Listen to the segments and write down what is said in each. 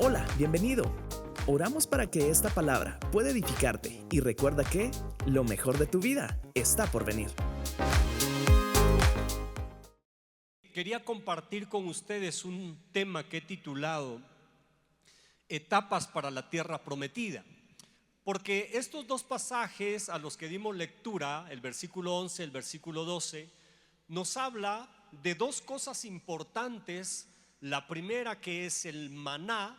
Hola, bienvenido. Oramos para que esta palabra pueda edificarte y recuerda que lo mejor de tu vida está por venir. Quería compartir con ustedes un tema que he titulado Etapas para la Tierra Prometida, porque estos dos pasajes a los que dimos lectura, el versículo 11 y el versículo 12, nos habla de dos cosas importantes. La primera, que es el maná,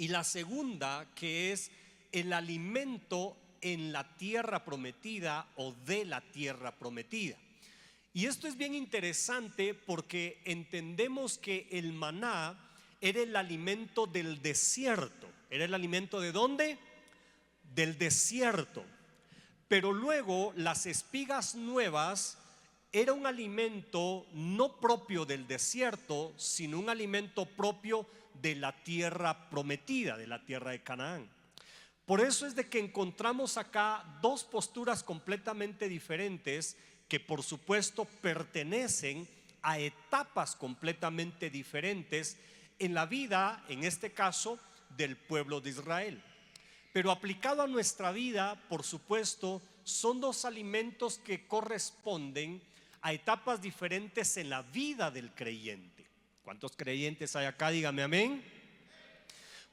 y la segunda, que es el alimento en la tierra prometida o de la tierra prometida. Y esto es bien interesante porque entendemos que el maná era el alimento del desierto. ¿Era el alimento de dónde? Del desierto. Pero luego las espigas nuevas era un alimento no propio del desierto, sino un alimento propio de la tierra prometida, de la tierra de Canaán. Por eso es de que encontramos acá dos posturas completamente diferentes que por supuesto pertenecen a etapas completamente diferentes en la vida, en este caso, del pueblo de Israel. Pero aplicado a nuestra vida, por supuesto, son dos alimentos que corresponden a etapas diferentes en la vida del creyente. ¿Cuántos creyentes hay acá? Dígame amén.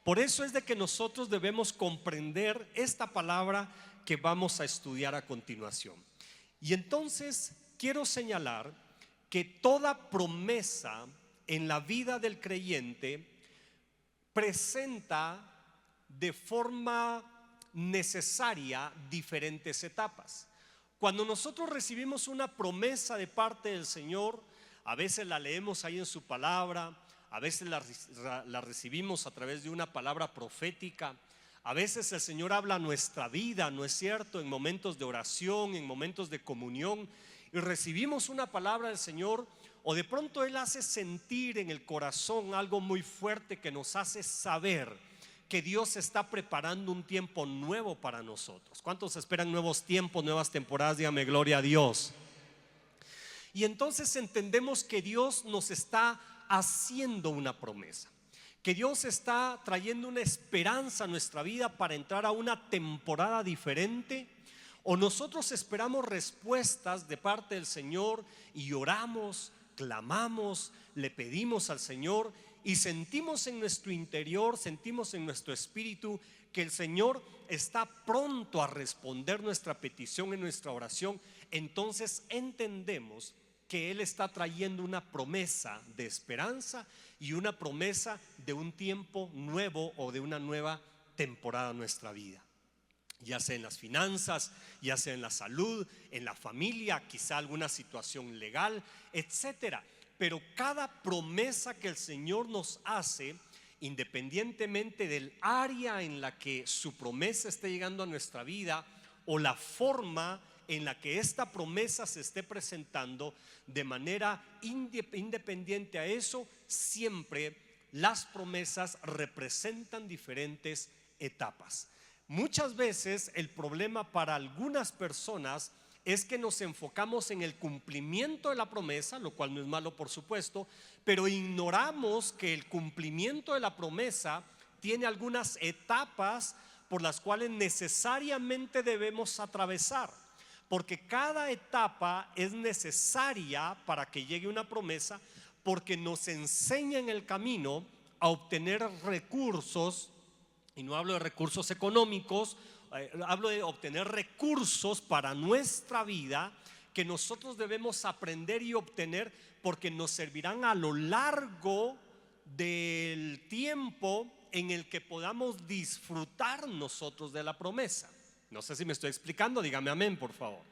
Por eso es de que nosotros debemos comprender esta palabra que vamos a estudiar a continuación. Y entonces quiero señalar que toda promesa en la vida del creyente presenta de forma necesaria diferentes etapas. Cuando nosotros recibimos una promesa de parte del Señor, a veces la leemos ahí en su palabra, a veces la recibimos a través de una palabra profética, a veces el Señor habla a nuestra vida, ¿no es cierto? En momentos de oración, en momentos de comunión, y recibimos una palabra del Señor, o de pronto Él hace sentir en el corazón algo muy fuerte que nos hace saber que Dios está preparando un tiempo nuevo para nosotros. ¿Cuántos esperan nuevos tiempos, nuevas temporadas? Dígame gloria a Dios. Y entonces entendemos que Dios nos está haciendo una promesa, que Dios está trayendo una esperanza a nuestra vida para entrar a una temporada diferente. O nosotros esperamos respuestas de parte del Señor y oramos, clamamos, le pedimos al Señor y sentimos en nuestro interior, sentimos en nuestro espíritu que el Señor está pronto a responder nuestra petición en nuestra oración. Entonces entendemos que Él está trayendo una promesa de esperanza y una promesa de un tiempo nuevo o de una nueva temporada en nuestra vida, ya sea en las finanzas, ya sea en la salud, en la familia, quizá alguna situación legal, etcétera. Pero cada promesa que el Señor nos hace, independientemente del área en la que su promesa esté llegando a nuestra vida o la forma en la que esta promesa se esté presentando, de manera independiente a eso, siempre las promesas representan diferentes etapas. Muchas veces el problema para algunas personas es que nos enfocamos en el cumplimiento de la promesa, lo cual no es malo por supuesto, pero ignoramos que el cumplimiento de la promesa tiene algunas etapas por las cuales necesariamente debemos atravesar, porque cada etapa es necesaria para que llegue una promesa, porque nos enseña en el camino a obtener recursos. Y no hablo de recursos económicos, hablo de obtener recursos para nuestra vida que nosotros debemos aprender y obtener, porque nos servirán a lo largo del tiempo en el que podamos disfrutar nosotros de la promesa. No sé si me estoy explicando, dígame amén por favor.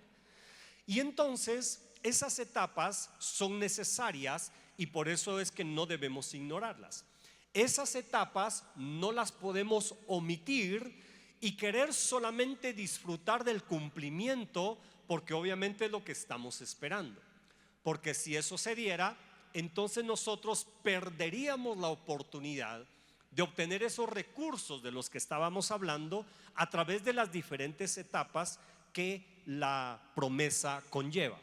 Y entonces esas etapas son necesarias y por eso es que no debemos ignorarlas. Esas etapas no las podemos omitir y querer solamente disfrutar del cumplimiento, porque obviamente es lo que estamos esperando. Porque si eso se diera, entonces nosotros perderíamos la oportunidad de obtener esos recursos de los que estábamos hablando a través de las diferentes etapas que la promesa conlleva.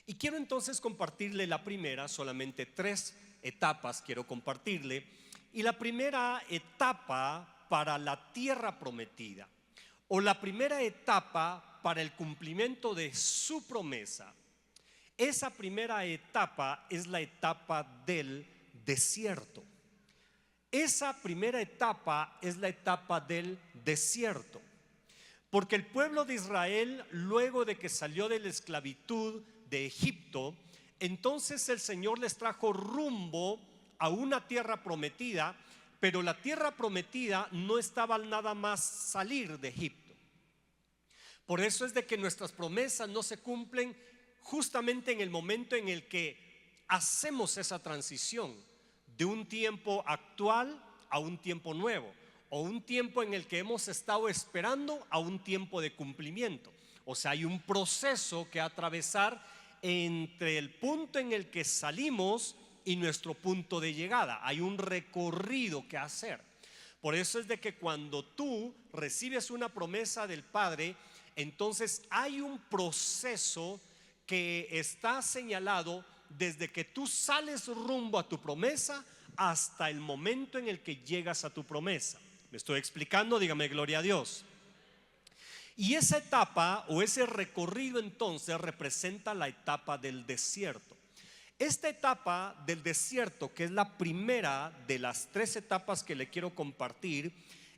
Y quiero entonces compartirle la primera, solamente 3 etapas quiero compartirle, y la primera etapa para la tierra prometida, o la primera etapa para el cumplimiento de su promesa. Esa primera etapa es la etapa del desierto. Esa primera etapa es la etapa del desierto. Porque el pueblo de Israel, luego de que salió de la esclavitud de Egipto, entonces el Señor les trajo rumbo a una tierra prometida, pero la tierra prometida no estaba nada más salir de Egipto. Por eso es de que nuestras promesas no se cumplen justamente en el momento en el que hacemos esa transición de un tiempo actual a un tiempo nuevo, o un tiempo en el que hemos estado esperando a un tiempo de cumplimiento. O sea, hay un proceso que atravesar entre el punto en el que salimos y nuestro punto de llegada. Hay un recorrido que hacer. Por eso es de que cuando tú recibes una promesa del Padre, entonces hay un proceso que está señalado desde que tú sales rumbo a tu promesa hasta el momento en el que llegas a tu promesa. ¿Me estoy explicando? Dígame gloria a Dios. Y esa etapa o ese recorrido entonces representa la etapa del desierto. Esta etapa del desierto, que es la primera de las 3 etapas que le quiero compartir,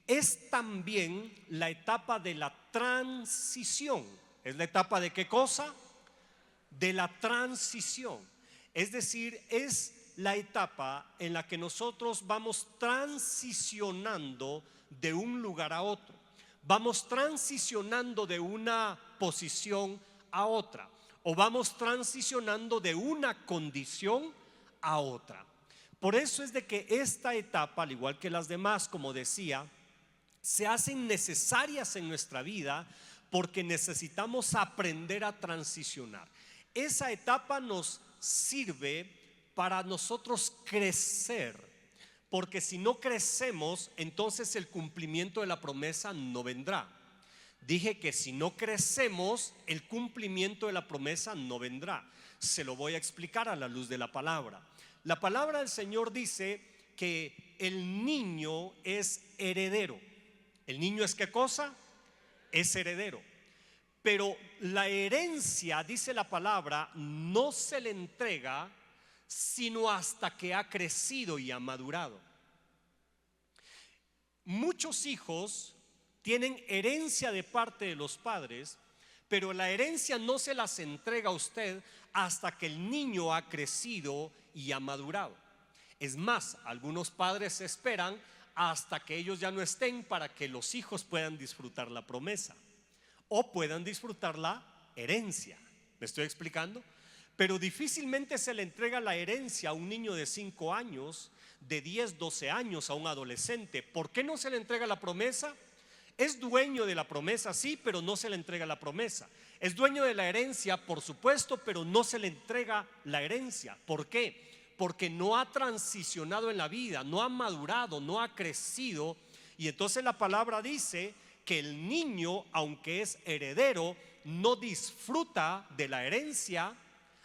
es también la etapa de la transición. ¿Es la etapa de qué cosa? De la transición. Es decir, es la etapa en la que nosotros vamos transicionando de un lugar a otro. Vamos transicionando de una posición a otra, o vamos transicionando de una condición a otra. Por eso es de que esta etapa, al igual que las demás, como decía, se hacen necesarias en nuestra vida porque necesitamos aprender a transicionar. Esa etapa nos sirve para nosotros crecer, porque si no crecemos, entonces el cumplimiento de la promesa no vendrá. Dije que si no crecemos, el cumplimiento de la promesa no vendrá. Se lo voy a explicar a la luz de la palabra. La palabra del Señor dice que el niño es heredero. ¿El niño es qué cosa? Es heredero. Pero la herencia, dice la palabra, no se le entrega sino hasta que ha crecido y ha madurado. Muchos hijos tienen herencia de parte de los padres, pero la herencia no se las entrega a usted hasta que el niño ha crecido y ha madurado. Es más, algunos padres esperan hasta que ellos ya no estén para que los hijos puedan disfrutar la promesa o puedan disfrutar la herencia. ¿Me estoy explicando? Pero difícilmente se le entrega la herencia a un niño de 5 años, de 10, 12 años, a un adolescente. ¿Por qué no se le entrega la promesa? Es dueño de la promesa, sí, pero no se le entrega la promesa. Es dueño de la herencia, por supuesto, pero no se le entrega la herencia. ¿Por qué? Porque no ha transicionado en la vida, no ha madurado, no ha crecido. Y entonces la palabra dice que el niño, aunque es heredero, no disfruta de la herencia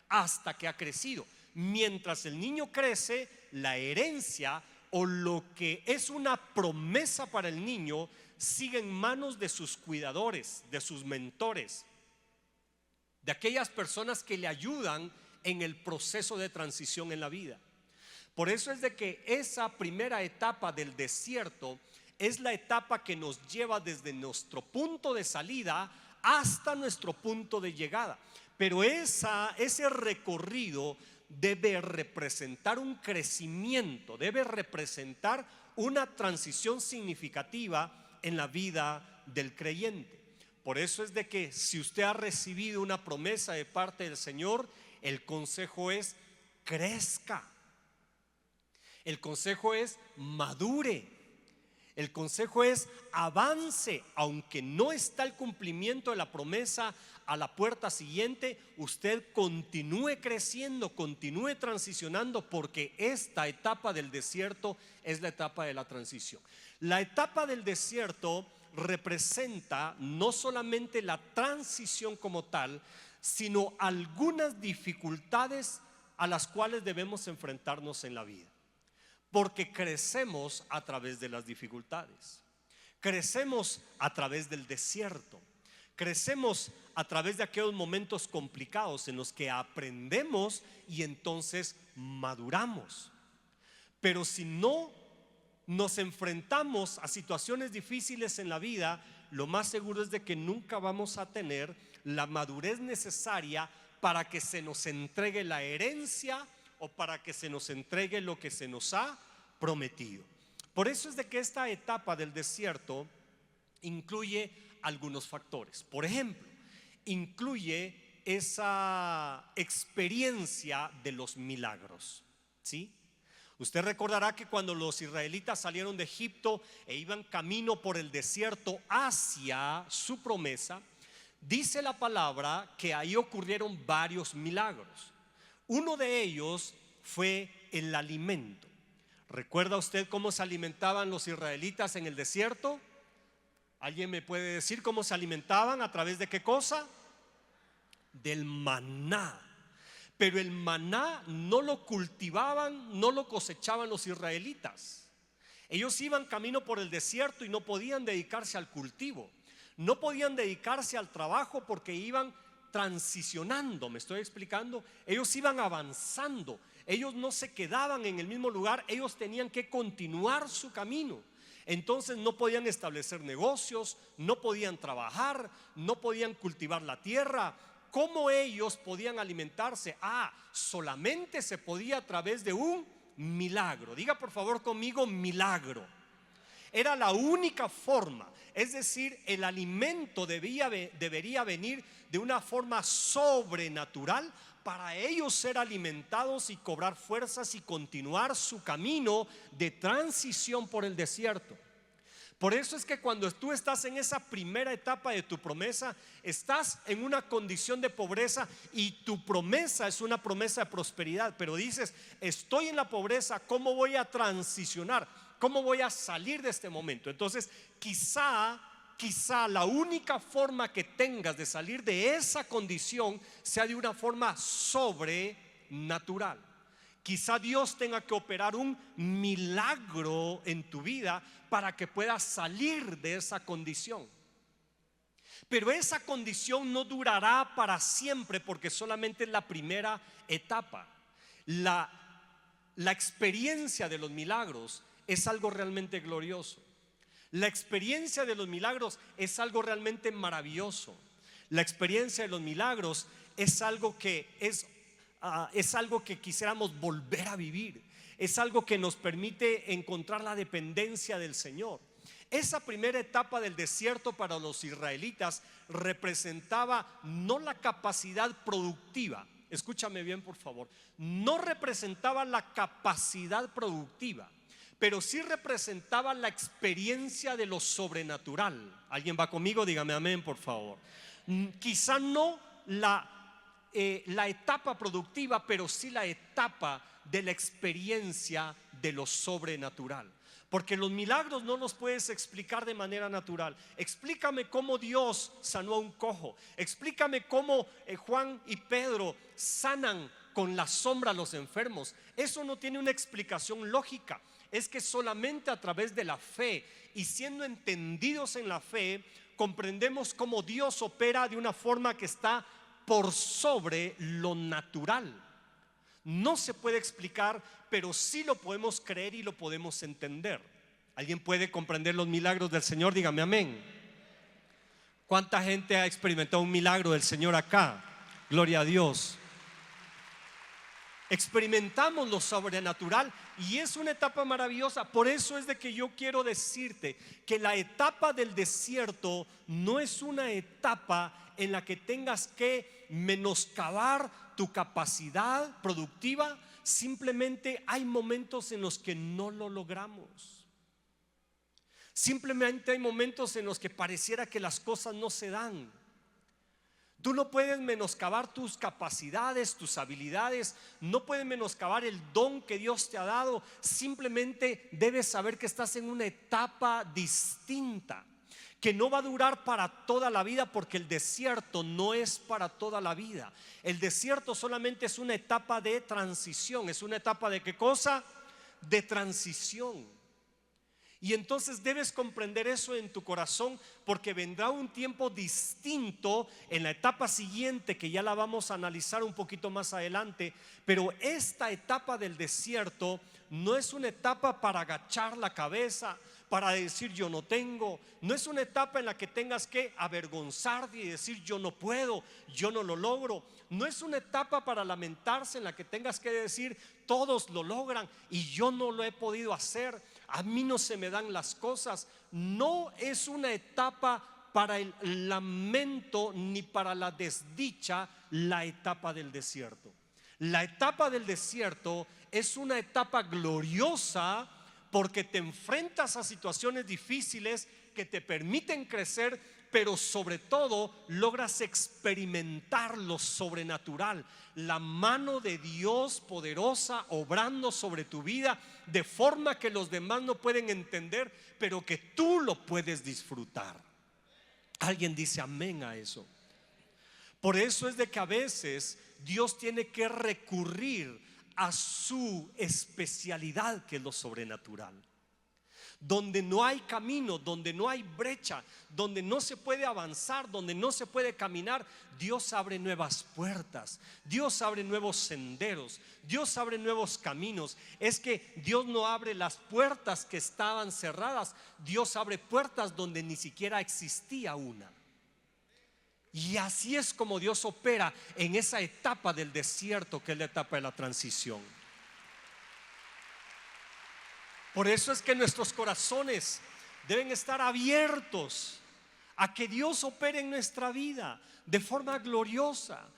hasta que ha crecido. Mientras el niño crece, la herencia o lo que es una promesa para el niño sigue en manos de sus cuidadores, de sus mentores, de aquellas personas que le ayudan en el proceso de transición en la vida. Por eso es de que esa primera etapa del desierto es la etapa que nos lleva desde nuestro punto de salida hasta nuestro punto de llegada. Pero ese recorrido debe representar un crecimiento, debe representar una transición significativa en la vida del creyente. Por eso es de que si usted ha recibido una promesa de parte del Señor, el consejo es crezca. El consejo es madure. El consejo es avance, aunque no está el cumplimiento de la promesa a la puerta siguiente, usted continúe creciendo, continúe transicionando, porque esta etapa del desierto es la etapa de la transición. La etapa del desierto representa no solamente la transición como tal, sino algunas dificultades a las cuales debemos enfrentarnos en la vida. porque crecemos a través de las dificultades, crecemos a través del desierto, crecemos a través de aquellos momentos complicados en los que aprendemos y entonces maduramos. Pero si no nos enfrentamos a situaciones difíciles en la vida, lo más seguro es de que nunca vamos a tener la madurez necesaria para que se nos entregue la herencia o para que se nos entregue lo que se nos ha prometido. Por eso es de que esta etapa del desierto incluye algunos factores. Por ejemplo, incluye esa experiencia de los milagros, ¿sí? Usted recordará que cuando los israelitas salieron de Egipto e iban camino por el desierto hacia su promesa, dice la palabra que ahí ocurrieron varios milagros. Uno de ellos fue el alimento. ¿Recuerda usted cómo se alimentaban los israelitas en el desierto? ¿Alguien me puede decir cómo se alimentaban? ¿A través de qué cosa? Del maná. Pero el maná no lo cultivaban, no lo cosechaban los israelitas. Ellos iban camino por el desierto y no podían dedicarse al cultivo, no podían dedicarse al trabajo porque iban transicionando. ¿Me estoy explicando? Ellos iban avanzando, ellos no se quedaban en el mismo lugar, ellos tenían que continuar su camino. Entonces no podían establecer negocios, no podían trabajar, no podían cultivar la tierra. ¿Cómo ellos podían alimentarse? Solamente se podía a través de un milagro. Diga por favor conmigo, milagro. Era la única forma. Es decir, el alimento debería venir de una forma sobrenatural para ellos ser alimentados y cobrar fuerzas y continuar su camino de transición por el desierto. Por eso es que cuando tú estás en esa primera etapa de tu promesa, estás en una condición de pobreza y tu promesa es una promesa de prosperidad, pero dices, estoy en la pobreza, ¿cómo voy a transicionar? ¿Cómo voy a salir de este momento? Entonces, quizá la única forma que tengas de salir de esa condición sea de una forma sobrenatural. Quizá Dios tenga que operar un milagro en tu vida para que puedas salir de esa condición. Pero esa condición no durará para siempre porque solamente es la primera etapa. La experiencia de los milagros es algo realmente glorioso. La experiencia de los milagros es algo realmente maravilloso. La experiencia de los milagros es algo que es algo que quisiéramos volver a vivir. Es algo que nos permite encontrar la dependencia del Señor. Esa primera etapa del desierto para los israelitas representaba no la capacidad productiva. Escúchame bien por favor. No representaba la capacidad productiva, pero sí representaba la experiencia de lo sobrenatural. ¿Alguien va conmigo? Dígame amén por favor. Quizá no la etapa productiva, pero sí la etapa de la experiencia de lo sobrenatural. Porque los milagros no los puedes explicar de manera natural. Explícame cómo Dios sanó a un cojo. Explícame cómo Juan y Pedro sanan con la sombra a los enfermos. Eso no tiene una explicación lógica. Es que solamente a través de la fe y siendo entendidos en la fe, comprendemos cómo Dios opera de una forma que está por sobre lo natural. No se puede explicar, pero sí lo podemos creer y lo podemos entender. ¿Alguien puede comprender los milagros del Señor? Dígame amén. ¿Cuánta gente ha experimentado un milagro del Señor acá? Gloria a Dios. Experimentamos lo sobrenatural y es una etapa maravillosa. Por eso es de que yo quiero decirte que la etapa del desierto no es una etapa en la que tengas que menoscabar tu capacidad productiva. Simplemente hay momentos en los que no lo logramos. Simplemente hay momentos en los que pareciera que las cosas no se dan. Tú no puedes menoscabar tus capacidades, tus habilidades. No puedes menoscabar el don que Dios te ha dado. Simplemente debes saber que estás en una etapa distinta, que no va a durar para toda la vida, porque el desierto no es para toda la vida. El desierto solamente es una etapa de transición. ¿Es una etapa de qué cosa? de transición. Y entonces debes comprender eso en tu corazón, porque vendrá un tiempo distinto en la etapa siguiente, que ya la vamos a analizar un poquito más adelante. Pero esta etapa del desierto no es una etapa para agachar la cabeza, para decir yo no tengo. No es una etapa en la que tengas que avergonzarte y decir yo no puedo, yo no lo logro. No es una etapa para lamentarse en la que tengas que decir todos lo logran y yo no lo he podido hacer, a mí no se me dan las cosas. No es una etapa para el lamento ni para la desdicha, la etapa del desierto. La etapa del desierto es una etapa gloriosa, porque te enfrentas a situaciones difíciles que te permiten crecer, pero sobre todo logras experimentar lo sobrenatural, la mano de Dios poderosa obrando sobre tu vida de forma que los demás no pueden entender, pero que tú lo puedes disfrutar. Alguien dice amén a eso. Por eso es de que a veces Dios tiene que recurrir a su especialidad, que es lo sobrenatural. Donde no hay camino, donde no hay brecha, donde no se puede avanzar, donde no se puede caminar, Dios abre nuevas puertas, Dios abre nuevos senderos, Dios abre nuevos caminos. Es que Dios no abre las puertas que estaban cerradas, Dios abre puertas donde ni siquiera existía una. Y así es como Dios opera en esa etapa del desierto, que es la etapa de la transición. Por eso es que nuestros corazones deben estar abiertos a que Dios opere en nuestra vida de forma gloriosa.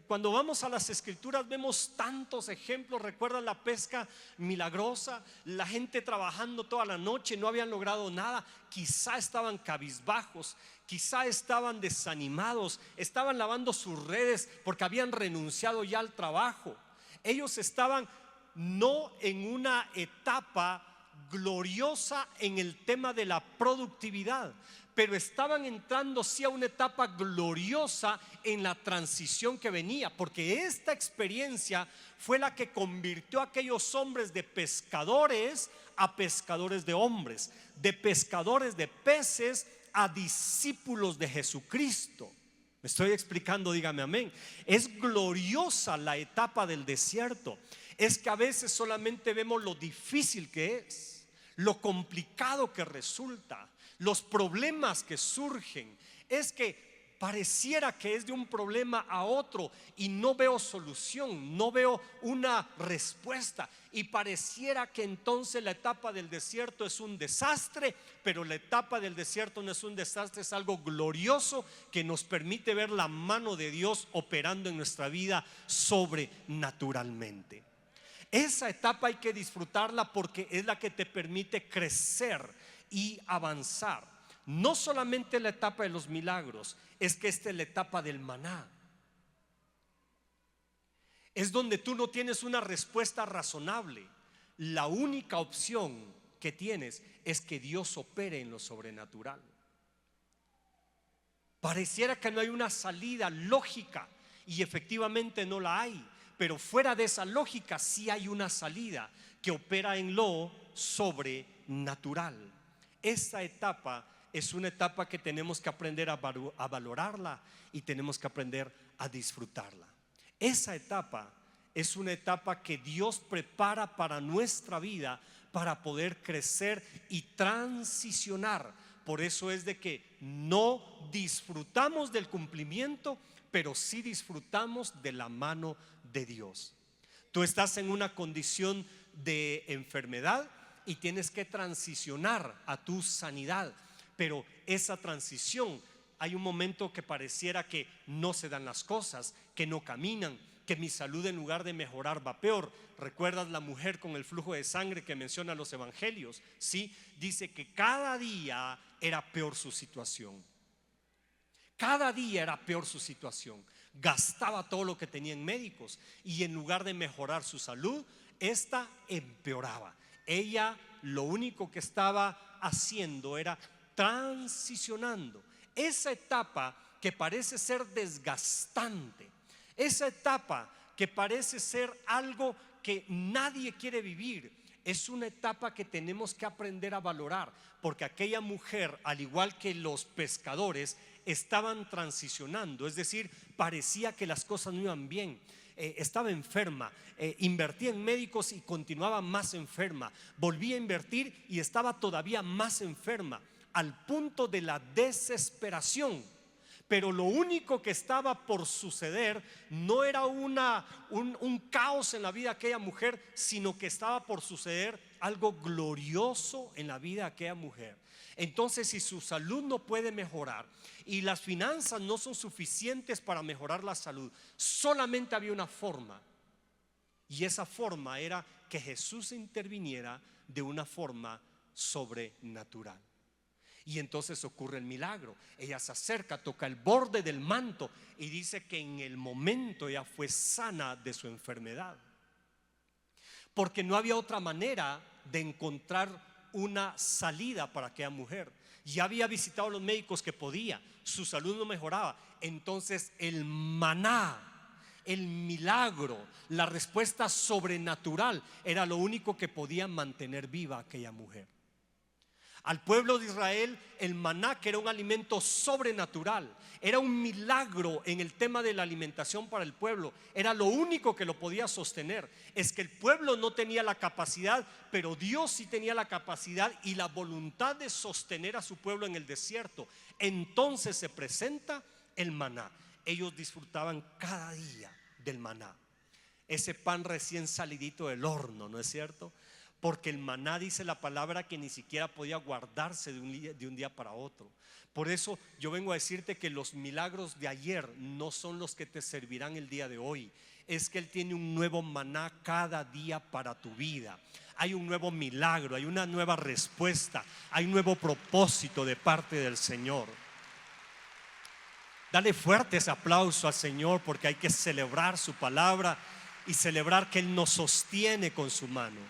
Cuando vamos a las escrituras vemos tantos ejemplos. ¿Recuerdan la pesca milagrosa? La gente trabajando toda la noche, no habían logrado nada. Quizá estaban cabizbajos, quizá estaban desanimados, estaban lavando sus redes porque habían renunciado ya al trabajo. Ellos estaban no en una etapa gloriosa en el tema de la productividad, pero estaban entrando sí a una etapa gloriosa en la transición que venía, porque esta experiencia fue la que convirtió a aquellos hombres de pescadores a pescadores de hombres, de pescadores de peces a discípulos de Jesucristo. ¿Me estoy explicando? Dígame amén. Es gloriosa la etapa del desierto. Es que a veces solamente vemos lo difícil que es, lo complicado que resulta, los problemas que surgen. Es que pareciera que es de un problema a otro y no veo solución, no veo una respuesta, y pareciera que entonces la etapa del desierto es un desastre. Pero la etapa del desierto no es un desastre, es algo glorioso que nos permite ver la mano de Dios operando en nuestra vida sobrenaturalmente. Esa etapa hay que disfrutarla porque es la que te permite crecer y avanzar. No solamente la etapa de los milagros, es que esta es la etapa del maná. Es donde tú no tienes una respuesta razonable. La única opción que tienes es que Dios opere en lo sobrenatural. Pareciera que no hay una salida lógica, y efectivamente no la hay. Pero fuera de esa lógica sí hay una salida que opera en lo sobrenatural. Esta etapa es una etapa que tenemos que aprender a valorarla y tenemos que aprender a disfrutarla. Esa etapa es una etapa que Dios prepara para nuestra vida, para poder crecer y transicionar. Por eso es de que no disfrutamos del cumplimiento, pero sí disfrutamos de la mano de Dios. Tú estás en una condición de enfermedad y tienes que transicionar a tu sanidad, pero esa transición, hay un momento que pareciera que no se dan las cosas, que no caminan, que mi salud en lugar de mejorar va peor. ¿Recuerdas la mujer con el flujo de sangre que menciona los evangelios? Sí, dice que cada día era peor su situación. Cada día era peor su situación. Gastaba todo lo que tenía en médicos y en lugar de mejorar su salud, esta empeoraba. Ella lo único que estaba haciendo era transicionando. Esa etapa que parece ser desgastante, esa etapa que parece ser algo que nadie quiere vivir. Es una etapa que tenemos que aprender a valorar, porque aquella mujer, al igual que los pescadores, estaban transicionando, es decir, parecía que las cosas no iban bien. Estaba enferma, invertía en médicos y continuaba más enferma, volvía a invertir y estaba todavía más enferma, al punto de la desesperación. Pero lo único que estaba por suceder no era un caos en la vida de aquella mujer, sino que estaba por suceder algo glorioso en la vida de aquella mujer. Entonces, si su salud no puede mejorar y las finanzas no son suficientes para mejorar la salud, solamente había una forma, y esa forma era que Jesús interviniera de una forma sobrenatural. Y entonces ocurre el milagro. Ella se acerca, toca el borde del manto y dice que en el momento ella fue sana de su enfermedad, porque no había otra manera de encontrar una salida para aquella mujer. Ya había visitado a los médicos que podía, su salud no mejoraba. Entonces el maná, el milagro, la respuesta sobrenatural era lo único que podía mantener viva a aquella mujer. Al pueblo de Israel, el maná, que era un alimento sobrenatural, era un milagro en el tema de la alimentación para el pueblo, era lo único que lo podía sostener. Es que el pueblo no tenía la capacidad, pero Dios sí tenía la capacidad y la voluntad de sostener a su pueblo en el desierto. Entonces se presenta el maná. Ellos disfrutaban cada día del maná, ese pan recién salidito del horno, ¿no es cierto? Porque el maná, dice la palabra, que ni siquiera podía guardarse de un día para otro. Por eso yo vengo a decirte que los milagros de ayer no son los que te servirán el día de hoy. Es que Él tiene un nuevo maná cada día para tu vida. Hay un nuevo milagro, hay una nueva respuesta, hay un nuevo propósito de parte del Señor. Dale fuerte ese aplauso al Señor, porque hay que celebrar su palabra y celebrar que Él nos sostiene con su mano.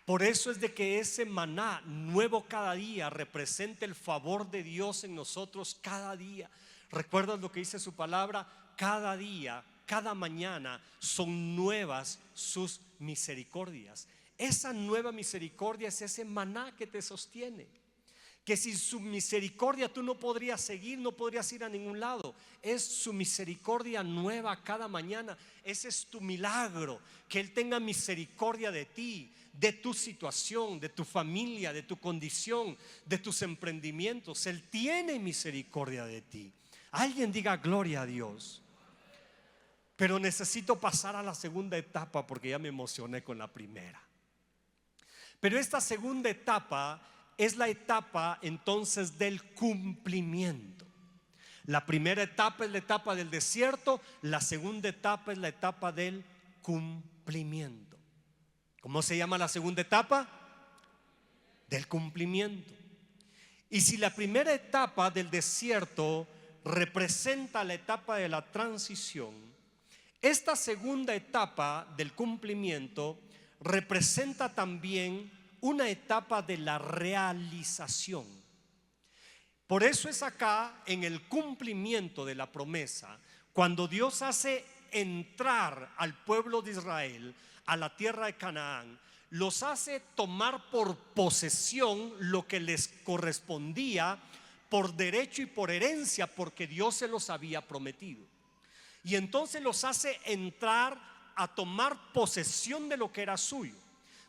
Por eso es de que ese maná nuevo cada día representa el favor de Dios en nosotros cada día. ¿Recuerdas lo que dice su palabra? Cada día, cada mañana son nuevas sus misericordias. Esa nueva misericordia es ese maná que te sostiene, que sin su misericordia tú no podrías seguir, no podrías ir a ningún lado. Es su misericordia nueva cada mañana. Ese es tu milagro, que Él tenga misericordia de ti, de tu situación, de tu familia, de tu condición, de tus emprendimientos. Él tiene misericordia de ti. Alguien diga gloria a Dios. Pero necesito pasar a la segunda etapa, porque ya me emocioné con la primera. Pero esta segunda etapa es la etapa entonces del cumplimiento. La primera etapa es la etapa del desierto, la segunda etapa es la etapa del cumplimiento. ¿Cómo se llama la segunda etapa? Del cumplimiento. Y si la primera etapa del desierto representa la etapa de la transición, esta segunda etapa del cumplimiento representa también una etapa de la realización. Por eso es acá, en el cumplimiento de la promesa, cuando Dios hace entrar al pueblo de Israel a la tierra de Canaán, los hace tomar por posesión lo que les correspondía por derecho y por herencia, porque Dios se los había prometido. Y entonces los hace entrar a tomar posesión de lo que era suyo.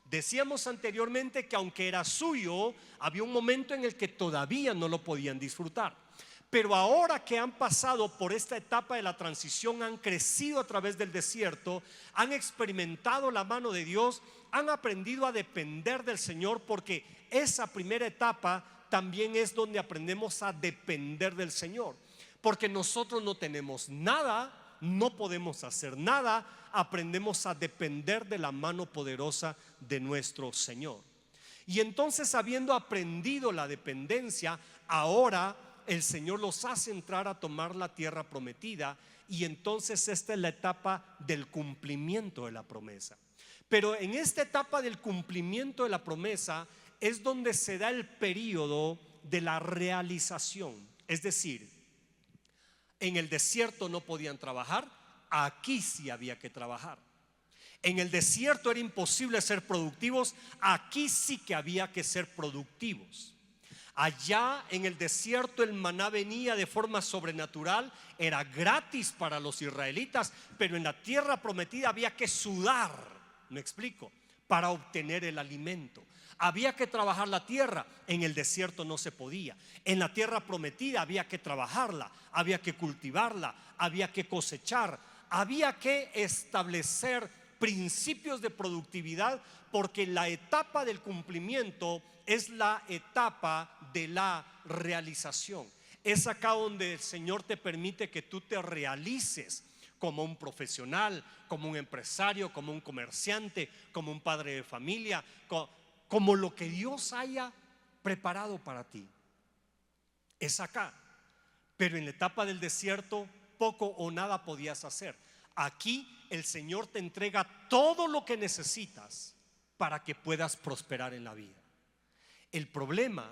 Decíamos anteriormente que aunque era suyo, había un momento en el que todavía no lo podían disfrutar. Pero ahora que han pasado por esta etapa de la transición, han crecido a través del desierto, han experimentado la mano de Dios, han aprendido a depender del Señor, porque esa primera etapa también es donde aprendemos a depender del Señor. Porque nosotros no tenemos nada, no podemos hacer nada, aprendemos a depender de la mano poderosa de nuestro Señor. Y entonces, habiendo aprendido la dependencia, ahora el Señor los hace entrar a tomar la tierra prometida. Y entonces esta es la etapa del cumplimiento de la promesa. Pero en esta etapa del cumplimiento de la promesa es donde se da el periodo de la realización. Es decir, en el desierto no podían trabajar aquí sí había que trabajar. En el desierto era imposible ser productivos, aquí sí que había que ser productivos. Allá en el desierto el maná venía de forma sobrenatural, era gratis para los israelitas, pero en la tierra prometida había que sudar, me explico, para obtener el alimento. Había que trabajar la tierra, en el desierto no se podía. En la tierra prometida había que trabajarla, había que cultivarla, había que cosechar, había que establecer principios de productividad, porque la etapa del cumplimiento es la etapa de la realización. Es acá donde el Señor te permite que tú te realices como un profesional, como un empresario, como un comerciante, como un padre de familia, como lo que Dios haya preparado para ti. Es acá. Pero en la etapa del desierto poco o nada podías hacer. Aquí el Señor te entrega todo lo que necesitas para que puedas prosperar en la vida. El problema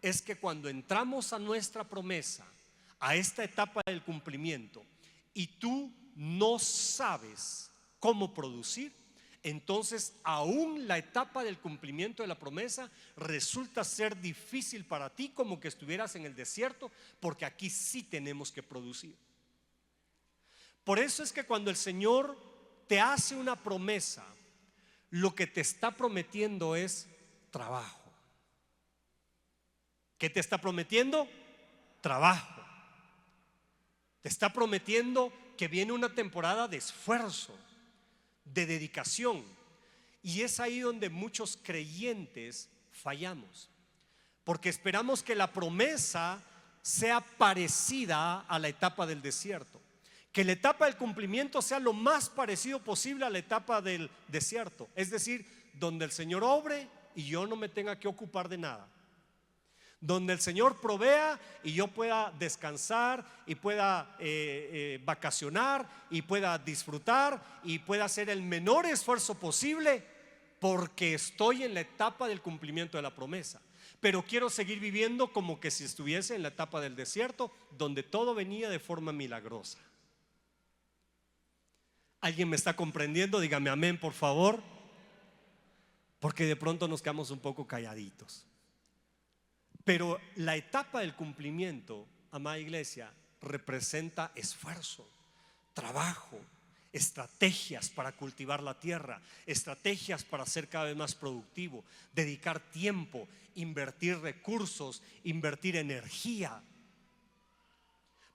es que cuando entramos a nuestra promesa, a esta etapa del cumplimiento, y tú no sabes cómo producir, entonces aún la etapa del cumplimiento de la promesa resulta ser difícil para ti, como que estuvieras en el desierto, porque aquí sí tenemos que producir. Por eso es que cuando el Señor te hace una promesa, lo que te está prometiendo es trabajo. ¿Qué te está prometiendo? Trabajo. Te está prometiendo que viene una temporada de esfuerzo, de dedicación. Y es ahí donde muchos creyentes fallamos, porque esperamos que la promesa sea parecida a la etapa del desierto, que la etapa del cumplimiento sea lo más parecido posible a la etapa del desierto, es decir, donde el Señor obre y yo no me tenga que ocupar de nada, donde el Señor provea y yo pueda descansar y pueda vacacionar y pueda disfrutar y pueda hacer el menor esfuerzo posible, porque estoy en la etapa del cumplimiento de la promesa. Pero quiero seguir viviendo como que si estuviese en la etapa del desierto, donde todo venía de forma milagrosa. ¿Alguien me está comprendiendo? Dígame amén, por favor, porque de pronto nos quedamos un poco calladitos. Pero la etapa del cumplimiento, amada iglesia, representa esfuerzo, trabajo, estrategias para cultivar la tierra, estrategias para ser cada vez más productivo, dedicar tiempo, invertir recursos, invertir energía,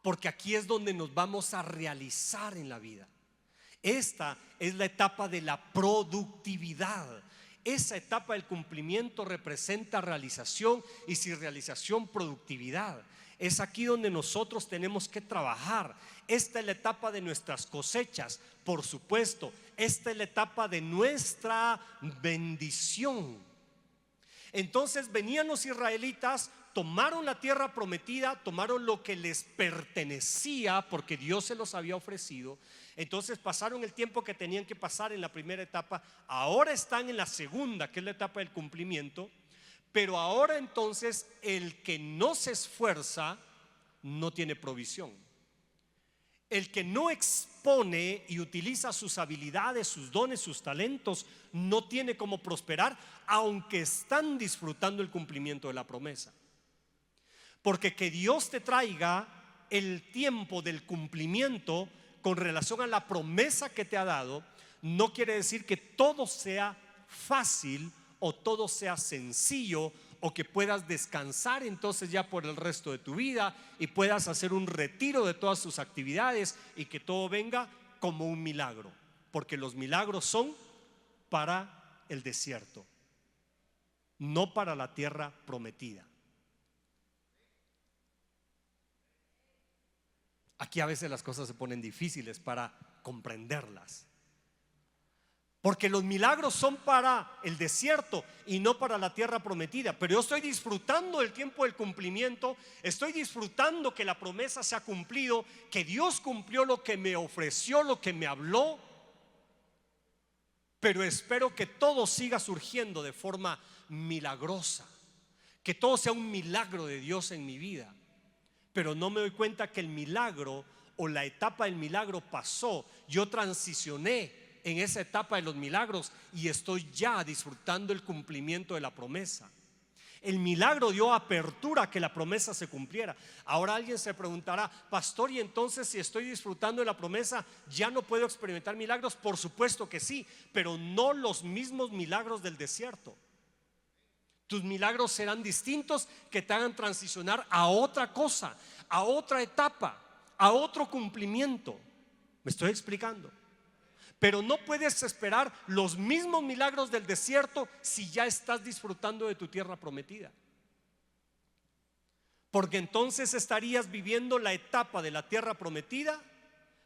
porque aquí es donde nos vamos a realizar en la vida. Esta es la etapa de la productividad. Esa etapa del cumplimiento representa realización, y si realización, productividad. Es aquí donde nosotros tenemos que trabajar. Esta es la etapa de nuestras cosechas, por supuesto. Esta es la etapa de nuestra bendición. Entonces venían los israelitas, tomaron la tierra prometida, tomaron lo que les pertenecía porque Dios se los había ofrecido. Entonces pasaron el tiempo que tenían que pasar en la primera etapa. Ahora están en la segunda, que es la etapa del cumplimiento. Pero ahora entonces el que no se esfuerza no tiene provisión. El que no expone y utiliza sus habilidades, sus dones, sus talentos, no tiene cómo prosperar, aunque están disfrutando el cumplimiento de la promesa. Porque que Dios te traiga el tiempo del cumplimiento con relación a la promesa que te ha dado, no quiere decir que todo sea fácil o todo sea sencillo, o que puedas descansar entonces ya por el resto de tu vida y puedas hacer un retiro de todas tus actividades y que todo venga como un milagro, porque los milagros son para el desierto, no para la tierra prometida. Aquí a veces las cosas se ponen difíciles para comprenderlas, porque los milagros son para el desierto y no para la tierra prometida. Pero yo estoy disfrutando el tiempo del cumplimiento, estoy disfrutando que la promesa se ha cumplido, que Dios cumplió lo que me ofreció, lo que me habló. Pero espero que todo siga surgiendo de forma milagrosa, que todo sea un milagro de Dios en mi vida. Pero no me doy cuenta que el milagro o la etapa del milagro pasó, yo transicioné en esa etapa de los milagros y estoy ya disfrutando el cumplimiento de la promesa. El milagro dio apertura a que la promesa se cumpliera. Ahora alguien se preguntará: pastor, y entonces si estoy disfrutando de la promesa, ¿ya no puedo experimentar milagros? Por supuesto que sí, pero no los mismos milagros del desierto. Tus milagros serán distintos, que te hagan transicionar a otra cosa, a otra etapa, a otro cumplimiento. ¿Me estoy explicando? Pero no puedes esperar los mismos milagros del desierto si ya estás disfrutando de tu tierra prometida. Porque entonces estarías viviendo la etapa de la tierra prometida,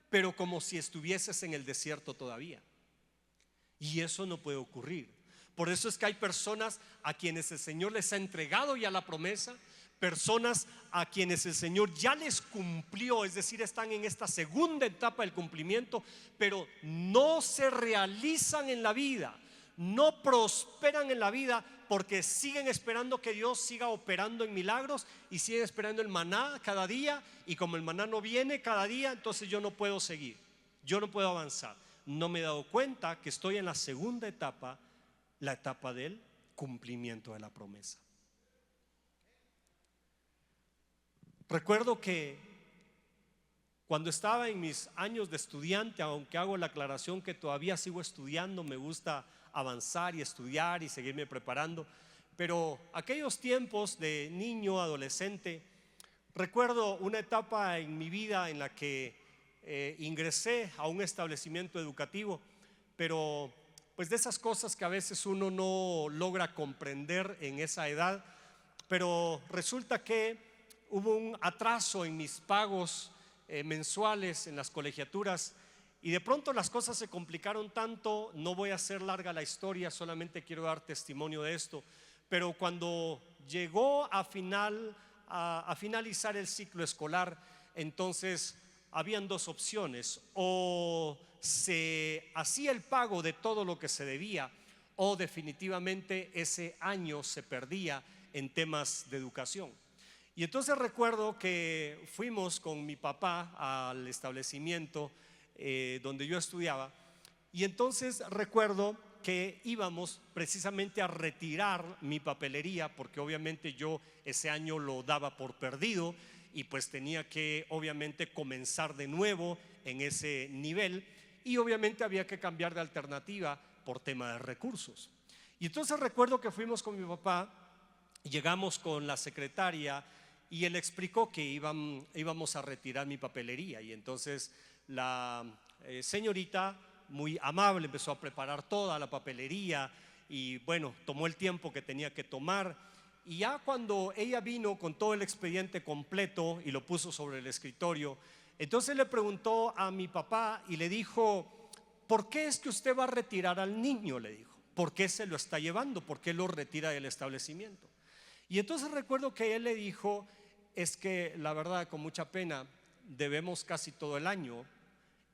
pero como si estuvieses en el desierto todavía. Y eso no puede ocurrir. Por eso es que hay personas a quienes el Señor les ha entregado ya la promesa, personas a quienes el Señor ya les cumplió, es decir, están en esta segunda etapa del cumplimiento, pero no se realizan en la vida, no prosperan en la vida, porque siguen esperando que Dios siga operando en milagros y siguen esperando el maná cada día, y como el maná no viene cada día, entonces yo no puedo seguir, yo no puedo avanzar. No me he dado cuenta que estoy en la segunda etapa, la etapa del cumplimiento de la promesa. Recuerdo que cuando estaba en mis años de estudiante, aunque hago la aclaración que todavía sigo estudiando, me gusta avanzar y estudiar y seguirme preparando, pero aquellos tiempos de niño, adolescente, recuerdo una etapa en mi vida en la que ingresé a un establecimiento educativo, pero pues de esas cosas que a veces uno no logra comprender en esa edad, pero resulta que hubo un atraso en mis pagos mensuales en las colegiaturas, y de pronto las cosas se complicaron tanto. No voy a hacer larga la historia, solamente quiero dar testimonio de esto. Pero cuando llegó a finalizar el ciclo escolar, entonces habían dos opciones: o se hacía el pago de todo lo que se debía, o definitivamente ese año se perdía en temas de educación. Y entonces recuerdo que fuimos con mi papá al establecimiento donde yo estudiaba, y entonces recuerdo que íbamos precisamente a retirar mi papelería, porque obviamente yo ese año lo daba por perdido y pues tenía que obviamente comenzar de nuevo en ese nivel, y obviamente había que cambiar de alternativa por tema de recursos. Y entonces recuerdo que fuimos con mi papá, llegamos con la secretaria y él explicó que íbamos a retirar mi papelería, y entonces la señorita muy amable empezó a preparar toda la papelería y bueno, tomó el tiempo que tenía que tomar, y ya cuando ella vino con todo el expediente completo y lo puso sobre el escritorio, entonces le preguntó a mi papá y le dijo: ¿por qué es que usted va a retirar al niño?, le dijo. ¿Por qué se lo está llevando? ¿Por qué lo retira del establecimiento? Y entonces recuerdo que él le dijo: es que la verdad, con mucha pena, debemos casi todo el año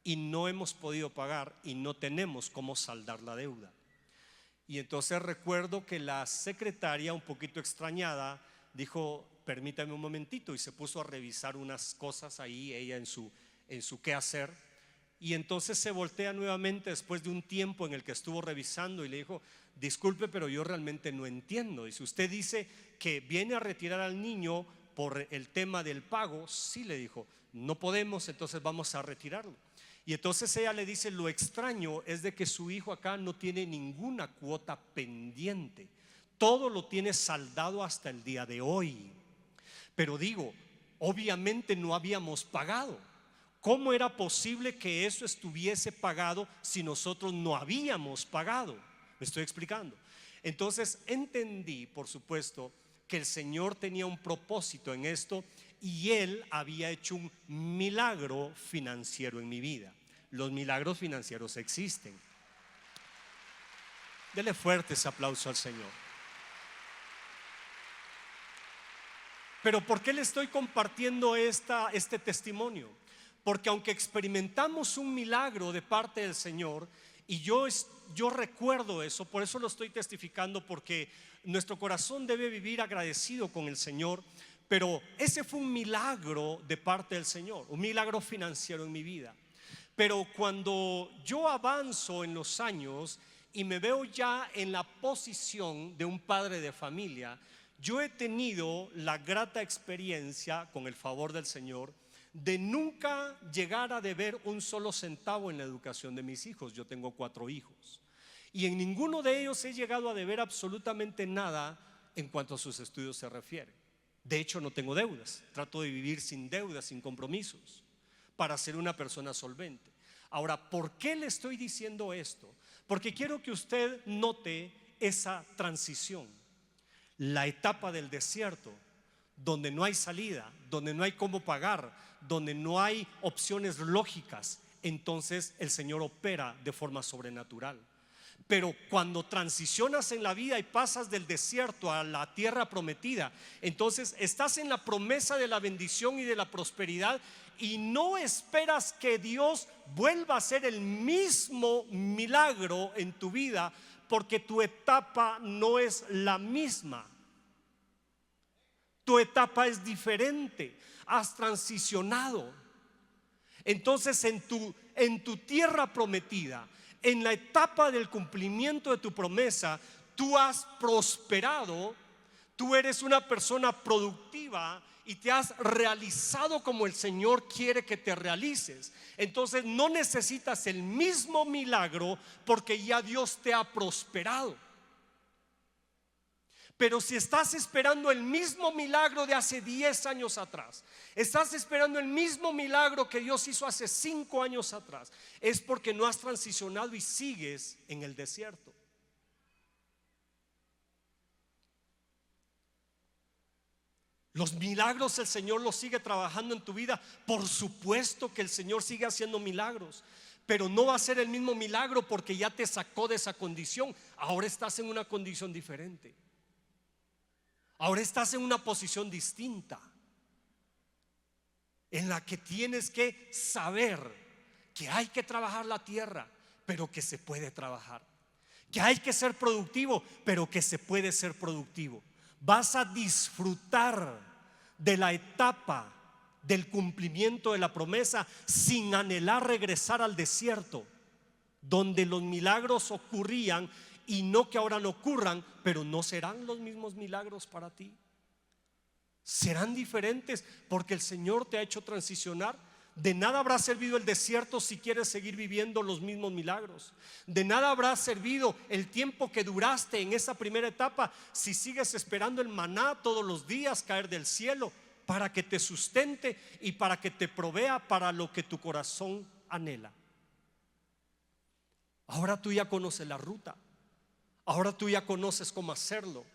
y no hemos podido pagar y no tenemos cómo saldar la deuda. Y entonces recuerdo que la secretaria, un poquito extrañada, dijo: permítame un momentito, y se puso a revisar unas cosas ahí ella en su quehacer. Y entonces se voltea nuevamente después de un tiempo en el que estuvo revisando y le dijo: disculpe, pero yo realmente no entiendo. Y si usted dice que viene a retirar al niño por el tema del pago, sí, le dijo, no podemos, entonces vamos a retirarlo. Y entonces ella le dice: lo extraño es de que su hijo acá no tiene ninguna cuota pendiente, todo lo tiene saldado hasta el día de hoy. Pero digo, obviamente no habíamos pagado. ¿Cómo era posible que eso estuviese pagado si nosotros no habíamos pagado? ¿Me estoy explicando? Entonces entendí, por supuesto, que el Señor tenía un propósito en esto, y Él había hecho un milagro financiero en mi vida. Los milagros financieros existen. Dele fuerte ese aplauso al Señor. Pero ¿por qué le estoy compartiendo este testimonio? Porque aunque experimentamos un milagro de parte del Señor, y yo recuerdo eso, por eso lo estoy testificando, porque nuestro corazón debe vivir agradecido con el Señor. Pero ese fue un milagro de parte del Señor, un milagro financiero en mi vida. Pero cuando yo avanzo en los años y me veo ya en la posición de un padre de familia, yo he tenido la grata experiencia, con el favor del Señor, de nunca llegar a deber un solo centavo en la educación de mis hijos. Yo tengo 4 hijos y en ninguno de ellos he llegado a deber absolutamente nada en cuanto a sus estudios se refiere. De hecho, no tengo deudas, trato de vivir sin deudas, sin compromisos, para ser una persona solvente. Ahora, ¿por qué le estoy diciendo esto? Porque quiero que usted note esa transición, la etapa del desierto, donde no hay salida, donde no hay cómo pagar, donde no hay opciones lógicas. Entonces el Señor opera de forma sobrenatural. Pero cuando transicionas en la vida y pasas del desierto a la tierra prometida, entonces estás en la promesa de la bendición y de la prosperidad, y no esperas que Dios vuelva a hacer el mismo milagro en tu vida, porque tu etapa no es la misma. Tu etapa es diferente, has transicionado. Entonces en tu tierra prometida, en la etapa del cumplimiento de tu promesa, tú has prosperado, tú eres una persona productiva y te has realizado como el Señor quiere que te realices. Entonces no necesitas el mismo milagro, porque ya Dios te ha prosperado. Pero si estás esperando el mismo milagro de hace 10 años atrás, estás esperando el mismo milagro que Dios hizo hace 5 años atrás, es porque no has transicionado y sigues en el desierto. Los milagros el Señor los sigue trabajando en tu vida. Por supuesto que el Señor sigue haciendo milagros, pero no va a ser el mismo milagro porque ya te sacó de esa condición. Ahora estás en una condición diferente. Ahora estás en una posición distinta, en la que tienes que saber que hay que trabajar la tierra, pero que se puede trabajar. Que hay que ser productivo, pero que se puede ser productivo. Vas a disfrutar de la etapa del cumplimiento de la promesa sin anhelar regresar al desierto, donde los milagros ocurrían. Y no que ahora no ocurran, pero no serán los mismos milagros para ti. Serán diferentes, porque el Señor te ha hecho transicionar. De nada habrá servido el desierto si quieres seguir viviendo los mismos milagros. De nada habrá servido el tiempo que duraste en esa primera etapa si sigues esperando el maná todos los días caer del cielo para que te sustente y para que te provea para lo que tu corazón anhela. Ahora tú ya conoces la ruta. Ahora tú ya conoces cómo hacerlo.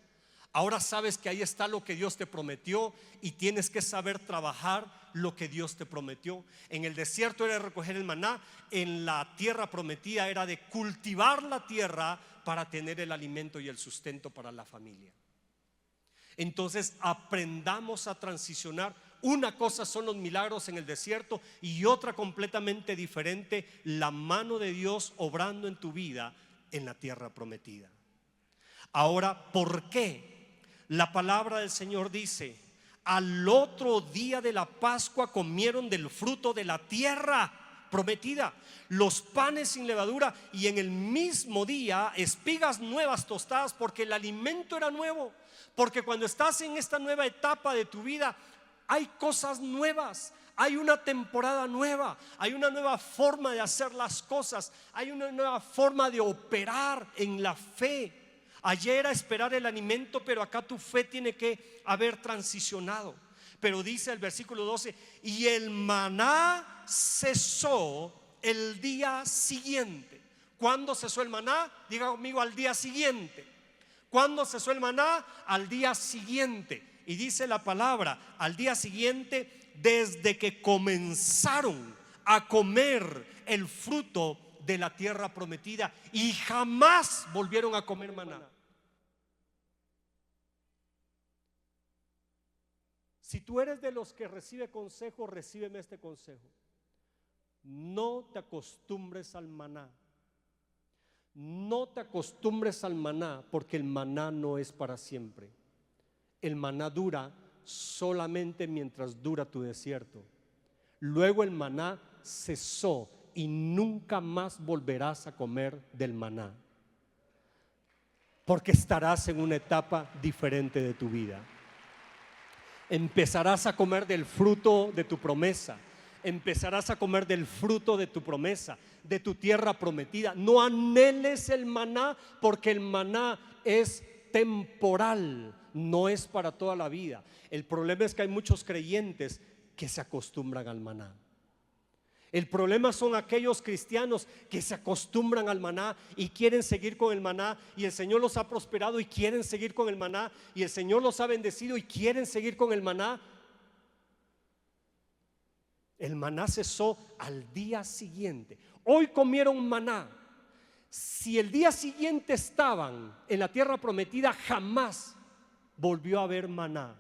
Ahora sabes que ahí está lo que Dios te prometió y tienes que saber trabajar lo que Dios te prometió. En el desierto era recoger el maná, en la tierra prometida era de cultivar la tierra para tener el alimento y el sustento para la familia. Entonces aprendamos a transicionar. Una cosa son los milagros en el desierto y otra completamente diferente, la mano de Dios obrando en tu vida en la tierra prometida. Ahora, ¿por qué? La palabra del Señor dice: al otro día de la Pascua comieron del fruto de la tierra prometida, los panes sin levadura, y en el mismo día espigas nuevas tostadas, porque el alimento era nuevo. Porque cuando estás en esta nueva etapa de tu vida, hay cosas nuevas. Hay una temporada nueva, hay una nueva forma de hacer las cosas, hay una nueva forma de operar en la fe. Ayer era esperar el alimento, pero acá tu fe tiene que haber transicionado. Pero dice el versículo 12: y el maná cesó el día siguiente. ¿Cuándo cesó el maná? Diga conmigo: al día siguiente. ¿Cuándo cesó el maná? Al día siguiente. Y dice la palabra: al día siguiente, desde que comenzaron a comer el fruto de la tierra prometida, y jamás volvieron a comer maná. Si tú eres de los que recibe consejo, recíbeme este consejo: no te acostumbres al maná. No te acostumbres al maná, porque el maná no es para siempre. El maná dura solamente mientras dura tu desierto. Luego el maná cesó y nunca más volverás a comer del maná, porque estarás en una etapa diferente de tu vida. Empezarás a comer del fruto de tu promesa. Empezarás a comer del fruto de tu promesa, de tu tierra prometida. No anheles el maná, porque el maná es temporal, no es para toda la vida. El problema es que hay muchos creyentes que se acostumbran al maná. El problema son aquellos cristianos que se acostumbran al maná y quieren seguir con el maná, y el Señor los ha prosperado y quieren seguir con el maná, y el Señor los ha bendecido y quieren seguir con el maná. El maná cesó al día siguiente. Hoy comieron maná. Si el día siguiente estaban en la tierra prometida, jamás volvió a haber maná.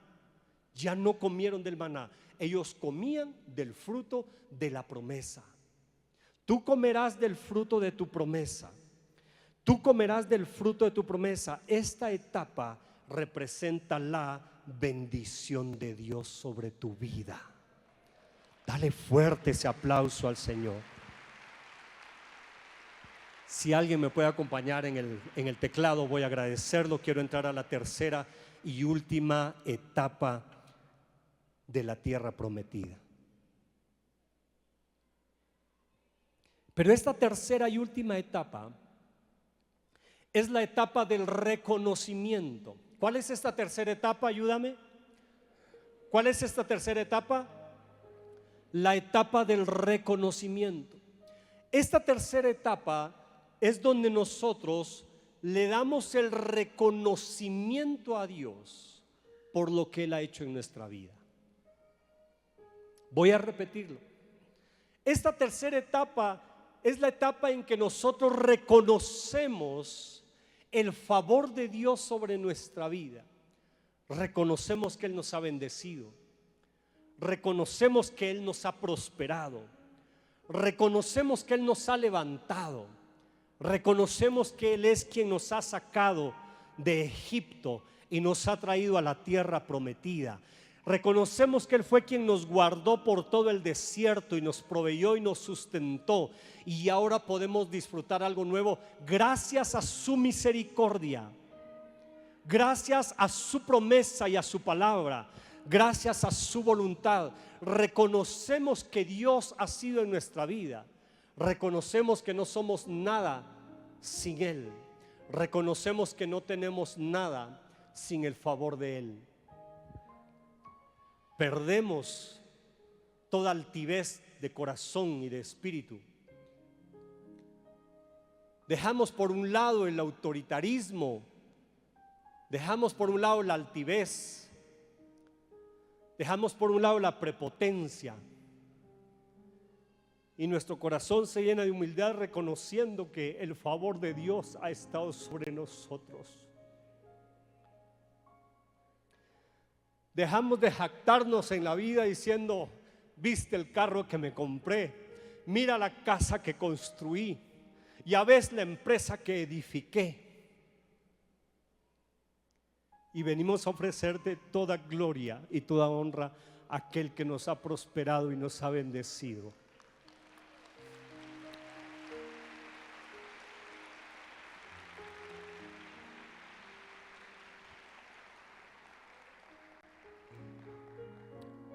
Ya no comieron del maná. Ellos comían del fruto de la promesa. Tú comerás del fruto de tu promesa. Tú comerás del fruto de tu promesa. Esta etapa representa la bendición de Dios sobre tu vida. Dale fuerte ese aplauso al Señor. Si alguien me puede acompañar en el teclado, voy a agradecerlo. Quiero entrar a la tercera y última etapa de la tierra prometida. Pero esta tercera y última etapa es la etapa del reconocimiento. ¿Cuál es esta tercera etapa? Ayúdame. ¿Cuál es esta tercera etapa? La etapa del reconocimiento. Esta tercera etapa es donde nosotros le damos el reconocimiento a Dios por lo que Él ha hecho en nuestra vida. Voy a repetirlo. Esta tercera etapa es la etapa en que nosotros reconocemos el favor de Dios sobre nuestra vida. Reconocemos que Él nos ha bendecido. Reconocemos que Él nos ha prosperado. Reconocemos que Él nos ha levantado. Reconocemos que Él es quien nos ha sacado de Egipto y nos ha traído a la tierra prometida. Reconocemos que Él fue quien nos guardó por todo el desierto y nos proveyó y nos sustentó, y ahora podemos disfrutar algo nuevo gracias a su misericordia, gracias a su promesa y a su palabra, gracias a su voluntad. Reconocemos que Dios ha sido en nuestra vida. Reconocemos que no somos nada sin Él. Reconocemos que no tenemos nada sin el favor de Él. Perdemos toda altivez de corazón y de espíritu. Dejamos por un lado el autoritarismo, dejamos por un lado la altivez, dejamos por un lado la prepotencia, y nuestro corazón se llena de humildad, reconociendo que el favor de Dios ha estado sobre nosotros. Dejamos de jactarnos en la vida diciendo: viste el carro que me compré, mira la casa que construí, ya ves la empresa que edifiqué. Y venimos a ofrecerte toda gloria y toda honra a aquel que nos ha prosperado y nos ha bendecido.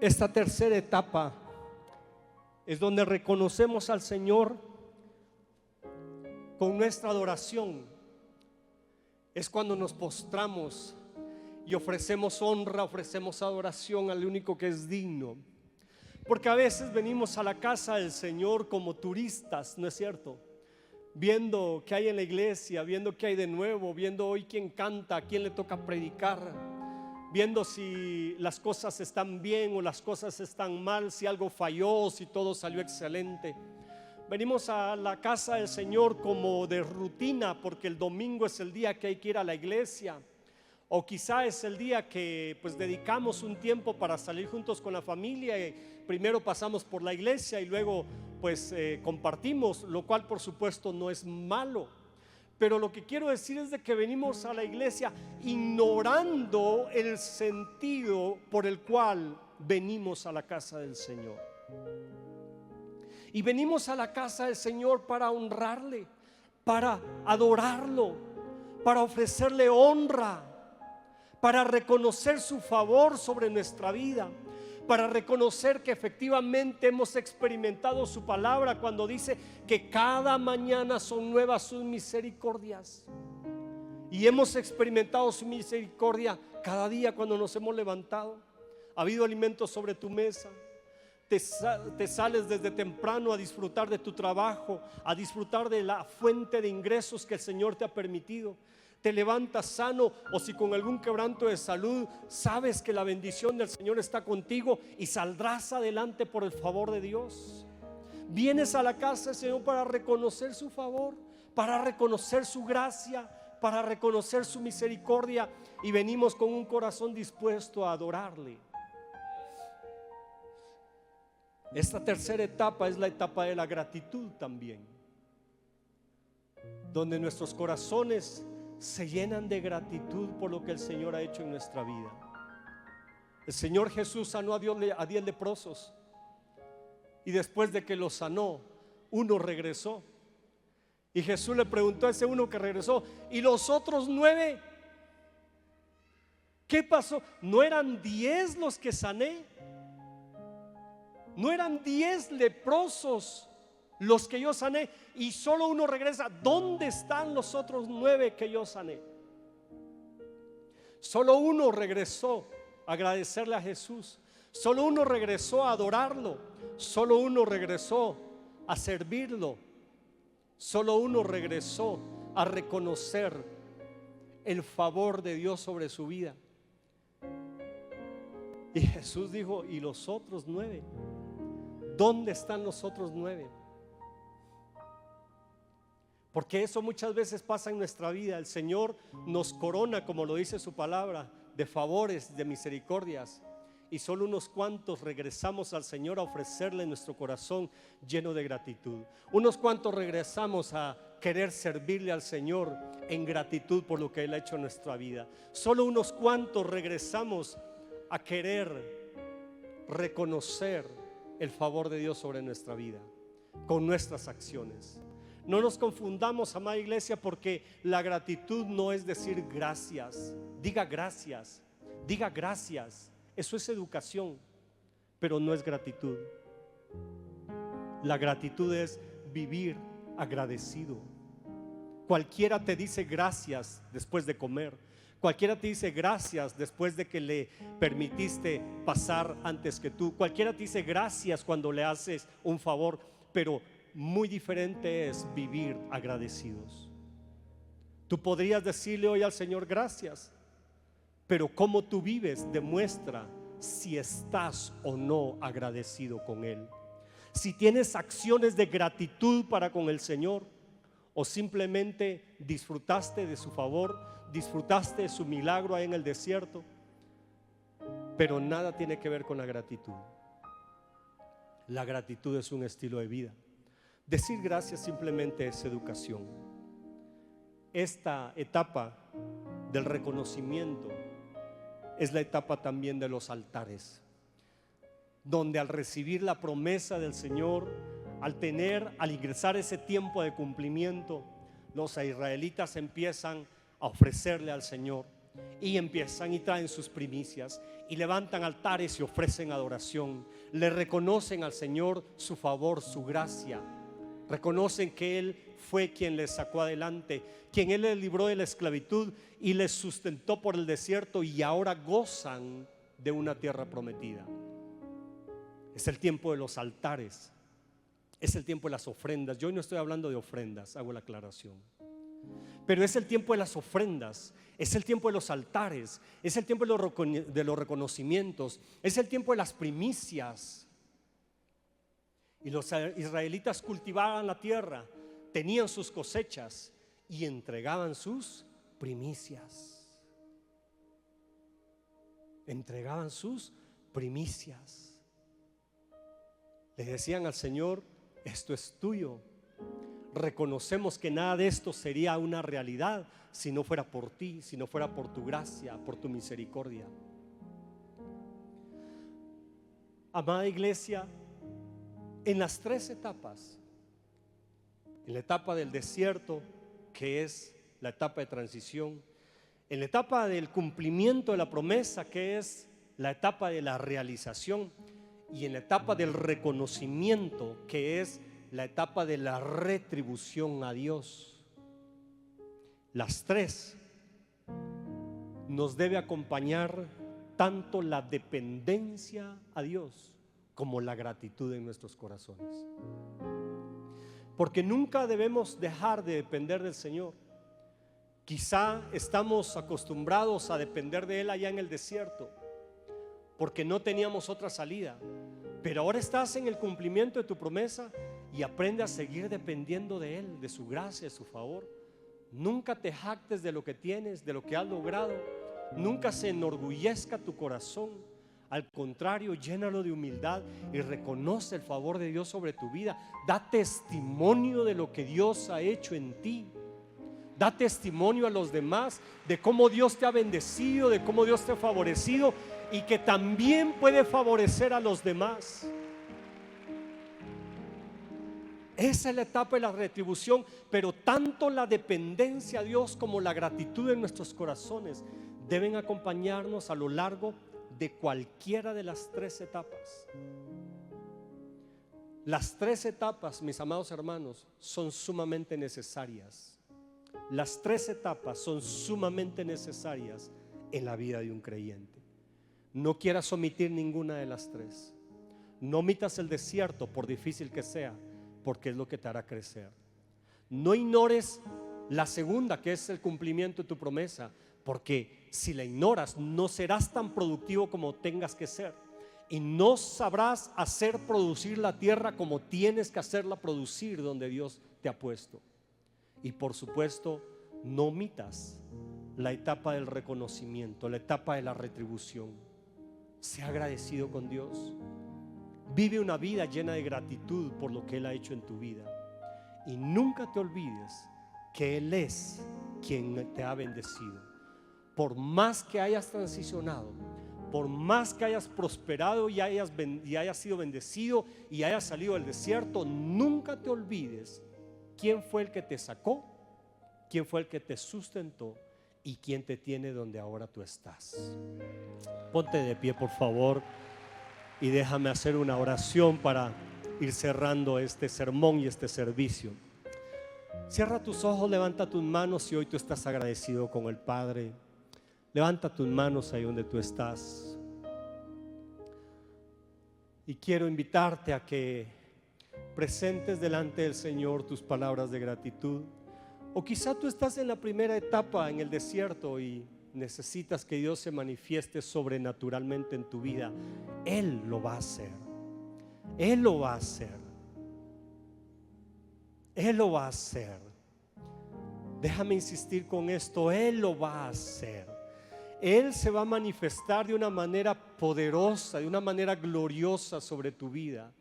Esta tercera etapa es donde reconocemos al Señor con nuestra adoración. Es cuando nos postramos y ofrecemos honra, ofrecemos adoración al único que es digno. Porque a veces venimos a la casa del Señor como turistas, ¿no es cierto? Viendo qué hay en la iglesia, viendo qué hay de nuevo, viendo hoy quién canta, a quién le toca predicar, viendo si las cosas están bien o las cosas están mal, si algo falló, si todo salió excelente. Venimos a la casa del Señor como de rutina, porque el domingo es el día que hay que ir a la iglesia, o quizá es el día que pues dedicamos un tiempo para salir juntos con la familia, y primero pasamos por la iglesia y luego pues compartimos, lo cual por supuesto no es malo. Pero lo que quiero decir es de que venimos a la iglesia ignorando el sentido por el cual venimos a la casa del Señor. Y venimos a la casa del Señor para honrarle, para adorarlo, para ofrecerle honra, para reconocer su favor sobre nuestra vida, para reconocer que efectivamente hemos experimentado su palabra cuando dice que cada mañana son nuevas sus misericordias. Y hemos experimentado su misericordia cada día cuando nos hemos levantado. Ha habido alimento sobre tu mesa. Te sales desde temprano a disfrutar de tu trabajo, a disfrutar de la fuente de ingresos que el Señor te ha permitido. Te levantas sano, o si con algún quebranto de salud, sabes que la bendición del Señor está contigo y saldrás adelante por el favor de Dios. Vienes a la casa del Señor para reconocer su favor, para reconocer su gracia, para reconocer su misericordia, y venimos con un corazón dispuesto a adorarle. Esta tercera etapa es la etapa de la gratitud también, donde nuestros corazones se llenan de gratitud por lo que el Señor ha hecho en nuestra vida. El Señor Jesús sanó a 10 leprosos, y después de que los sanó, uno regresó. Y Jesús le preguntó a ese uno que regresó: ¿y los otros 9? ¿Qué pasó? ¿No eran 10 los que sané? ¿No eran 10 leprosos los que yo sané y solo uno regresa? ¿Dónde están los otros 9 que yo sané? Solo uno regresó a agradecerle a Jesús. Solo uno regresó a adorarlo. Solo uno regresó a servirlo. Solo uno regresó a reconocer el favor de Dios sobre su vida. Y Jesús dijo: ¿y los otros 9? ¿Dónde están los otros 9? Porque eso muchas veces pasa en nuestra vida. El Señor nos corona, como lo dice su palabra, de favores, de misericordias, y solo unos cuantos regresamos al Señor a ofrecerle nuestro corazón lleno de gratitud. Unos cuantos regresamos a querer servirle al Señor en gratitud por lo que Él ha hecho en nuestra vida. Solo unos cuantos regresamos a querer reconocer el favor de Dios sobre nuestra vida con nuestras acciones. No nos confundamos, amada iglesia, porque la gratitud no es decir gracias. Diga gracias, diga gracias. Eso es educación, pero no es gratitud. La gratitud es vivir agradecido. Cualquiera te dice gracias después de comer. Cualquiera te dice gracias después de que le permitiste pasar antes que tú. Cualquiera te dice gracias cuando le haces un favor, pero muy diferente es vivir agradecidos. Tú podrías decirle hoy al Señor gracias, pero cómo tú vives demuestra si estás o no agradecido con Él. Si tienes acciones de gratitud para con el Señor, o simplemente disfrutaste de su favor, disfrutaste de su milagro ahí en el desierto, pero nada tiene que ver con la gratitud. La gratitud es un estilo de vida. Decir gracias simplemente es educación. Esta etapa del reconocimiento es la etapa también de los altares, donde al recibir la promesa del Señor, al ingresar ese tiempo de cumplimiento, los israelitas empiezan a ofrecerle al Señor, y empiezan y traen sus primicias y levantan altares y ofrecen adoración. Le reconocen al Señor su favor, su gracia. Reconocen que Él fue quien les sacó adelante, quien Él les libró de la esclavitud y les sustentó por el desierto, y ahora gozan de una tierra prometida. Es el tiempo de los altares, es el tiempo de las ofrendas. Yo hoy no estoy hablando de ofrendas, hago la aclaración, pero es el tiempo de las ofrendas, es el tiempo de los altares, es el tiempo de los reconocimientos, es el tiempo de las primicias. Y los israelitas cultivaban la tierra, tenían sus cosechas y entregaban sus primicias. Entregaban sus primicias. Le decían al Señor: esto es tuyo, reconocemos que nada de esto sería una realidad si no fuera por ti, si no fuera por tu gracia, por tu misericordia. Amada iglesia, en las tres etapas, en la etapa del desierto, que es la etapa de transición, en la etapa del cumplimiento de la promesa, que es la etapa de la realización, y en la etapa del reconocimiento, que es la etapa de la retribución a Dios. Las tres nos debe acompañar tanto la dependencia a Dios como la gratitud en nuestros corazones, porque nunca debemos dejar de depender del Señor. Quizá estamos acostumbrados a depender de Él allá en el desierto porque no teníamos otra salida, pero ahora estás en el cumplimiento de tu promesa y aprende a seguir dependiendo de Él, de su gracia, de su favor. Nunca te jactes de lo que tienes, de lo que has logrado. Nunca se enorgullezca tu corazón. Al contrario, llénalo de humildad y reconoce el favor de Dios sobre tu vida. Da testimonio de lo que Dios ha hecho en ti. Da testimonio a los demás de cómo Dios te ha bendecido, de cómo Dios te ha favorecido y que también puede favorecer a los demás. Esa es la etapa de la retribución, pero tanto la dependencia a Dios como la gratitud en nuestros corazones deben acompañarnos a lo largo de cualquiera de las tres etapas. Las tres etapas, mis amados hermanos, son sumamente necesarias. Las tres etapas son sumamente necesarias en la vida de un creyente. No quieras omitir ninguna de las tres. No omitas el desierto, por difícil que sea, porque es lo que te hará crecer. No ignores la segunda, que es el cumplimiento de tu promesa, porque si la ignoras no serás tan productivo como tengas que ser y no sabrás hacer producir la tierra como tienes que hacerla producir donde Dios te ha puesto. Y por supuesto, no omitas la etapa del reconocimiento, la etapa de la retribución. Sea agradecido con Dios. Vive una vida llena de gratitud por lo que Él ha hecho en tu vida. Y nunca te olvides que Él es quien te ha bendecido. Por más que hayas transicionado, por más que hayas prosperado y hayas sido bendecido y hayas salido del desierto, nunca te olvides quién fue el que te sacó, quién fue el que te sustentó y quién te tiene donde ahora tú estás. Ponte de pie, por favor, y déjame hacer una oración para ir cerrando este sermón y este servicio. Cierra tus ojos, levanta tus manos si hoy tú estás agradecido con el Padre. Levanta tus manos ahí donde tú estás. Y quiero invitarte a que presentes delante del Señor tus palabras de gratitud. O quizá tú estás en la primera etapa en el desierto y necesitas que Dios se manifieste sobrenaturalmente en tu vida. Él lo va a hacer. Él lo va a hacer. Él lo va a hacer. Déjame insistir con esto. Él lo va a hacer. Él se va a manifestar de una manera poderosa, de una manera gloriosa sobre tu vida.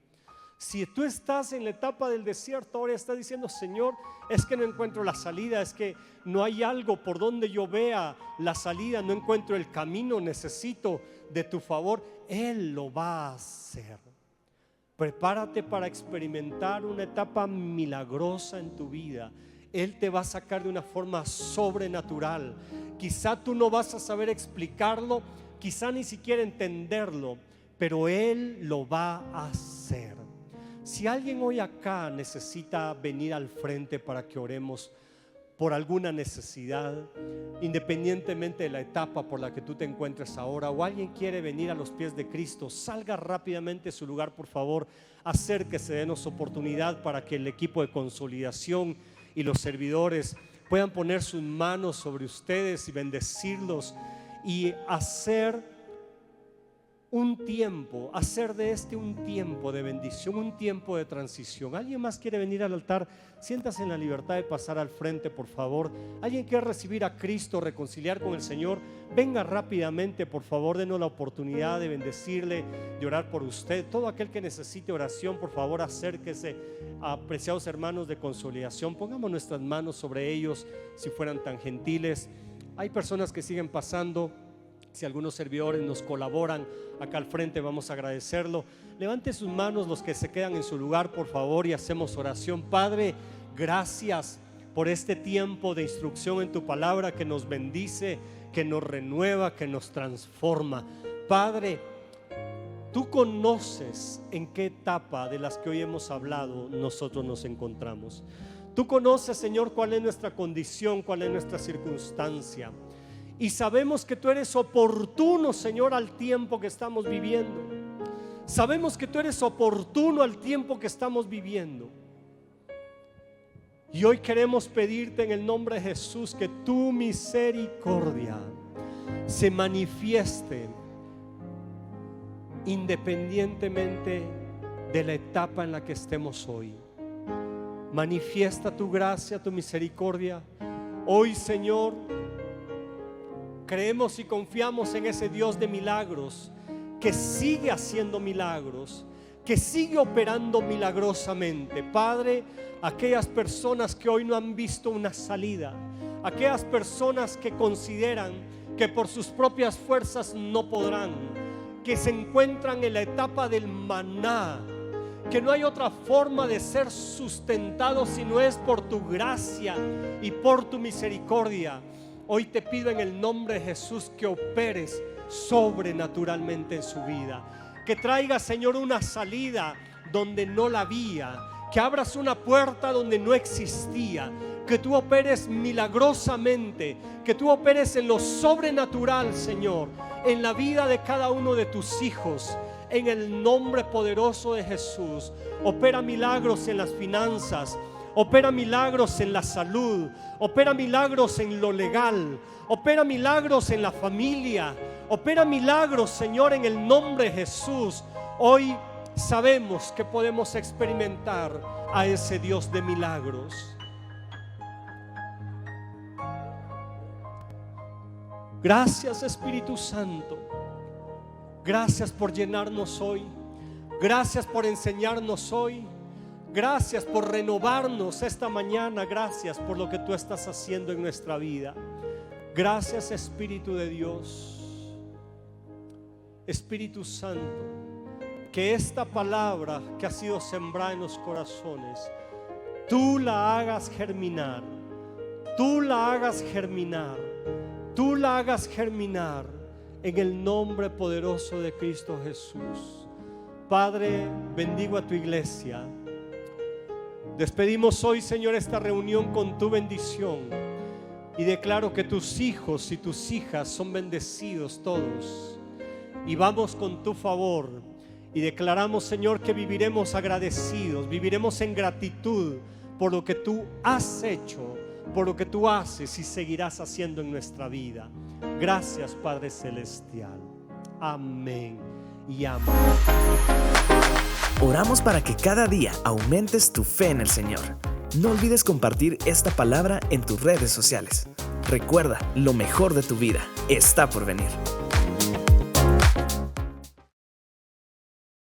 Si tú estás en la etapa del desierto, ahora estás diciendo: Señor, es que no encuentro la salida, es que no hay algo por donde yo vea la salida, no encuentro el camino, necesito de tu favor. Él lo va a hacer. Prepárate para experimentar una etapa milagrosa en tu vida. Él te va a sacar de una forma sobrenatural. Quizá tú no vas a saber explicarlo, quizá ni siquiera entenderlo, pero Él lo va a hacer. Si alguien hoy acá necesita venir al frente para que oremos por alguna necesidad, independientemente de la etapa por la que tú te encuentres ahora, o alguien quiere venir a los pies de Cristo, salga rápidamente de su lugar, por favor. Acérquese, denos oportunidad para que el equipo de consolidación y los servidores puedan poner sus manos sobre ustedes y bendecirlos y hacer un tiempo, hacer de este un tiempo de bendición, un tiempo de transición. ¿Alguien más quiere venir al altar? Siéntase en la libertad de pasar al frente, por favor. ¿Alguien quiere recibir a Cristo, reconciliar con el Señor? Venga rápidamente, por favor, denos la oportunidad de bendecirle, de orar por usted. Todo aquel que necesite oración, por favor, acérquese. Apreciados hermanos de consolidación, pongamos nuestras manos sobre ellos, si fueran tan gentiles. Hay personas que siguen pasando. Si algunos servidores nos colaboran acá al frente, vamos a agradecerlo. Levante sus manos los que se quedan en su lugar, por favor, y hacemos oración. Padre, gracias por este tiempo de instrucción en tu palabra que nos bendice, que nos renueva, que nos transforma. Padre, tú conoces en qué etapa de las que hoy hemos hablado nosotros nos encontramos. Tú conoces, Señor, cuál es nuestra condición, cuál es nuestra circunstancia. Y sabemos que tú eres oportuno, Señor, al tiempo que estamos viviendo. Sabemos que tú eres oportuno al tiempo que estamos viviendo. Y hoy queremos pedirte en el nombre de Jesús que tu misericordia se manifieste independientemente de la etapa en la que estemos hoy. Manifiesta tu gracia, tu misericordia. Hoy, Señor, creemos y confiamos en ese Dios de milagros que sigue haciendo milagros, que sigue operando milagrosamente. Padre, aquellas personas que hoy no han visto una salida, aquellas personas que consideran que por sus propias fuerzas no podrán, que se encuentran en la etapa del maná, que no hay otra forma de ser sustentados si no es por tu gracia y por tu misericordia. Hoy te pido en el nombre de Jesús que operes sobrenaturalmente en su vida, que traigas, Señor, una salida donde no la había, que abras una puerta donde no existía, que tú operes milagrosamente, que tú operes en lo sobrenatural, Señor, en la vida de cada uno de tus hijos. En el nombre poderoso de Jesús, opera milagros en las finanzas, opera milagros en la salud, opera milagros en lo legal, opera milagros en la familia, opera milagros, Señor, en el nombre de Jesús. Hoy sabemos que podemos experimentar a ese Dios de milagros. Gracias, Espíritu Santo. Gracias por llenarnos hoy. Gracias por enseñarnos hoy. Gracias por renovarnos esta mañana. Gracias por lo que tú estás haciendo en nuestra vida. Gracias, Espíritu de Dios. Espíritu Santo, que esta palabra que ha sido sembrada en los corazones, tú la hagas germinar. Tú la hagas germinar. Tú la hagas germinar en el nombre poderoso de Cristo Jesús. Padre, bendigo a tu iglesia. Despedimos hoy, Señor, esta reunión con tu bendición y declaro que tus hijos y tus hijas son bendecidos todos. Y vamos con tu favor y declaramos, Señor, que viviremos agradecidos, viviremos en gratitud por lo que tú has hecho, por lo que tú haces y seguirás haciendo en nuestra vida. Gracias, Padre Celestial. Amén y amén. Oramos para que cada día aumentes tu fe en el Señor. No olvides compartir esta palabra en tus redes sociales. Recuerda, lo mejor de tu vida está por venir.